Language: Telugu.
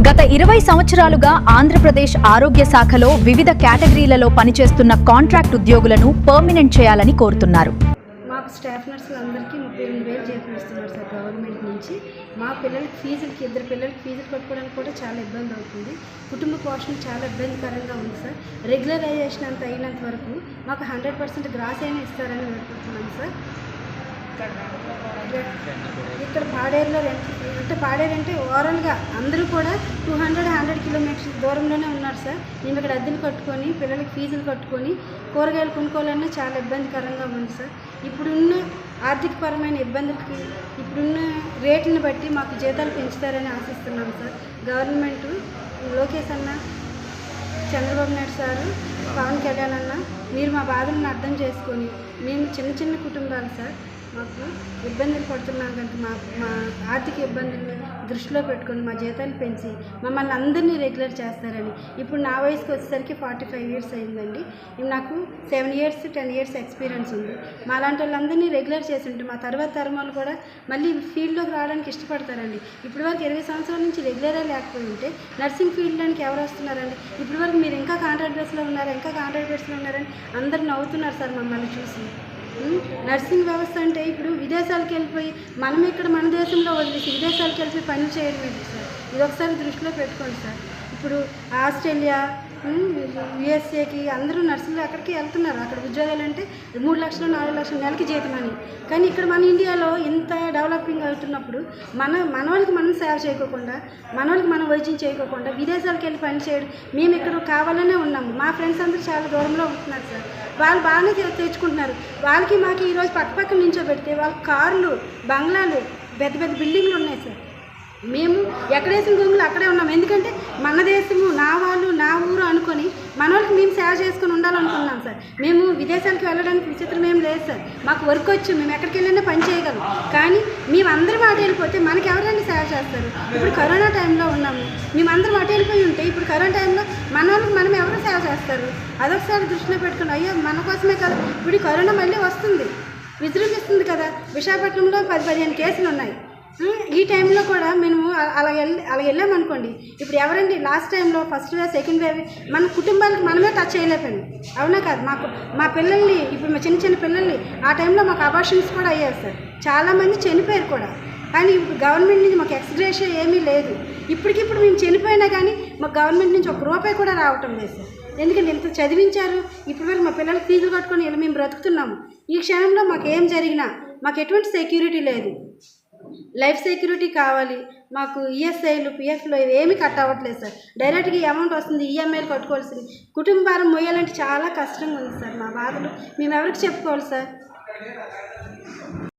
గత 20 సంవత్సరాలుగా ఆంధ్రప్రదేశ్ ఆరోగ్య శాఖలో వివిధ కేటగిరీలలో పనిచేస్తున్న కాంట్రాక్ట్ ఉద్యోగులను పర్మనెంట్ చేయాలని కోరుతున్నారు. మాకు స్టాఫ్ నర్సులందరికీ 38,000 జీతం ఇస్తున్నారు సార్ గవర్నమెంట్ నుంచి. మా పిల్లలకి ఫీజులకి, ఇద్దరు పిల్లలకి ఫీజులు కట్టుకోవడానికి కూడా చాలా ఇబ్బంది అవుతుంది. కుటుంబ పోషణ చాలా ఇబ్బందికరంగా ఉంది సార్. రెగ్యులరైజేషన్ అంత అయినంత వరకు మాకు 100% గ్రాస్ అయినా ఇస్తారని వేడుకుంటున్నాను సార్. ఇక్కడ పాడేరులో పాడేరు అంటే ఓవరాల్గా అందరూ కూడా 200 కిలోమీటర్స్ దూరంలోనే ఉన్నారు సార్. మేము ఇక్కడ అద్దెలు కట్టుకొని పిల్లలకి ఫీజులు కట్టుకొని కూరగాయలు కొనుక్కోవాలన్నా చాలా ఇబ్బందికరంగా ఉంది సార్. ఇప్పుడున్న ఆర్థికపరమైన ఇబ్బందులకి, ఇప్పుడున్న రేట్లను బట్టి మాకు జీతాలు పెంచుతారని ఆశిస్తున్నాం సార్. గవర్నమెంట్ లోకేష్ అన్న, చంద్రబాబు నాయుడు సారు, పవన్ కళ్యాణ్ అన్న, మీరు మా బాధలను అర్థం చేసుకొని, మేము చిన్న కుటుంబాలు సార్, మాకు ఇబ్బందులు పడుతున్నాం కనుక మా ఆర్థిక ఇబ్బందులను దృష్టిలో పెట్టుకొని మా జీతాలు పెంచి మమ్మల్ని అందరినీ రెగ్యులర్ చేస్తారని. ఇప్పుడు నా వయసుకి వచ్చేసరికి 45 years అయిందండి. నాకు 7 years 10 years ఎక్స్పీరియన్స్ ఉంది. మా లాంటి వాళ్ళందరినీ రెగ్యులర్ చేసి ఉంటే మా తర్వాత తరమాలు కూడా మళ్ళీ ఫీల్డ్లోకి రావడానికి ఇష్టపడతారండి. ఇప్పటి వరకు 20 సంవత్సరాల నుంచి రెగ్యులరే లేకపోయి ఉంటే నర్సింగ్ ఫీల్డ్లోనికి ఎవరు వస్తున్నారండి? ఇప్పటి వరకు మీరు ఇంకా కాంట్రాక్ట్ బేస్లో ఉన్నారని అందరు నవ్వుతున్నారు సార్ మమ్మల్ని చూసి. నర్సింగ్ వ్యవస్థ అంటే ఇప్పుడు విదేశాలకు వెళ్ళిపోయి మనం ఇక్కడ మన దేశంలో వదిలేసి విదేశాలకు వెళ్ళిపోయి పనులు చేయడం ఏంటి సార్? ఇది ఒకసారి దృష్టిలో పెట్టుకోండి సార్. ఇప్పుడు ఆస్ట్రేలియా, యుఎస్ఏకి అందరూ నర్సులు అక్కడికి వెళ్తున్నారు. అక్కడ ఉద్యోగాలు అంటే 3 లక్షలు 4 లక్షలు నెలకి జీతమని. కానీ ఇక్కడ మన ఇండియాలో ఇంత డెవలపింగ్ అవుతున్నప్పుడు మన వాళ్ళకి మనం సేవ చేయకోకుండా, మన వాళ్ళకి మనం వైద్యం చేయకోకుండా విదేశాలకు వెళ్ళి పని చేయడం, మేము ఇక్కడ కావాలనే ఉన్నాము. మా ఫ్రెండ్స్ అందరూ చాలా దూరంలో ఉంటున్నారు సార్. వాళ్ళు బాగానే తెచ్చుకుంటున్నారు. వాళ్ళకి మాకు ఈరోజు పక్కపక్కన నించోబెడితే వాళ్ళ కార్లు, బంగ్లాలు, పెద్ద బిల్డింగ్లు ఉన్నాయి సార్. మేము ఎక్కడేసిన గొంగులు అక్కడే ఉన్నాం. ఎందుకంటే మన దేశము, నా వాళ్ళు, నా ఊరు అనుకొని మన వాళ్ళకి మేము సేవ చేసుకొని ఉండాలనుకున్నాం సార్. మేము విదేశాలకు వెళ్ళడానికి విచిత్రం ఏం లేదు సార్. మాకు వర్క్ వచ్చు, మేము ఎక్కడికి వెళ్ళినా పని చేయగలం. కానీ మేమందరం అటు వెళ్ళిపోతే మనకి ఎవరైనా సేవ చేస్తారు? ఇప్పుడు కరోనా టైంలో ఉన్నాము, మేమందరం అటు వెళ్ళిపోయి ఉంటే ఇప్పుడు కరోనా టైంలో మన వాళ్ళకి మనం ఎవరు సేవ చేస్తారు? అదొకసారి దృష్టిలో పెట్టుకుని, అయ్యో మన కోసమే కదా ఇప్పుడు కరోనా మళ్ళీ వస్తుంది, విజృంభిస్తుంది కదా. విశాఖపట్నంలో 10-15 కేసులు ఉన్నాయి. ఈ టైంలో కూడా మేము అలా వెళ్ళామనుకోండి, ఇప్పుడు ఎవరండి లాస్ట్ టైంలో ఫస్ట్ వేవ్, సెకండ్ వేవ్ మన కుటుంబాలకు మనమే టచ్ చేయలేకపోయింది, అవునా కాదు? మా పిల్లల్ని, ఇప్పుడు మా చిన్న పిల్లల్ని ఆ టైంలో మాకు అబార్షన్స్ కూడా అయ్యారు సార్. చాలామంది చనిపోయారు కూడా. కానీ ఇప్పుడు గవర్నమెంట్ నుంచి మాకు ఎక్స్గ్రేషన్ ఏమీ లేదు. ఇప్పటికిప్పుడు మేము చనిపోయినా కానీ మాకు గవర్నమెంట్ నుంచి ₹1 కూడా రావటం లేదు సార్. ఎందుకంటే ఇంత చదివించారు, ఇప్పటివరకు మా పిల్లలకి ఫీజులు కట్టుకొని ఇలా మేము బ్రతుకుతున్నాము. ఈ క్షణంలో మాకు ఏం జరిగినా మాకు ఎటువంటి సెక్యూరిటీ లేదు. లైఫ్ సెక్యూరిటీ కావాలి మాకు. ఈఎస్ఐలు, పిఎఫ్లు ఏమీ కట్ అవ్వట్లేదు సార్. డైరెక్ట్గా అమౌంట్ వస్తుంది, ఈఎంఐలు కట్టుకోవాల్సింది. కుటుంబారం మొయ్యాలంటే చాలా కష్టంగా ఉంది సార్. మా బాధలు మేము ఎవరికి చెప్పుకోవాలి సార్?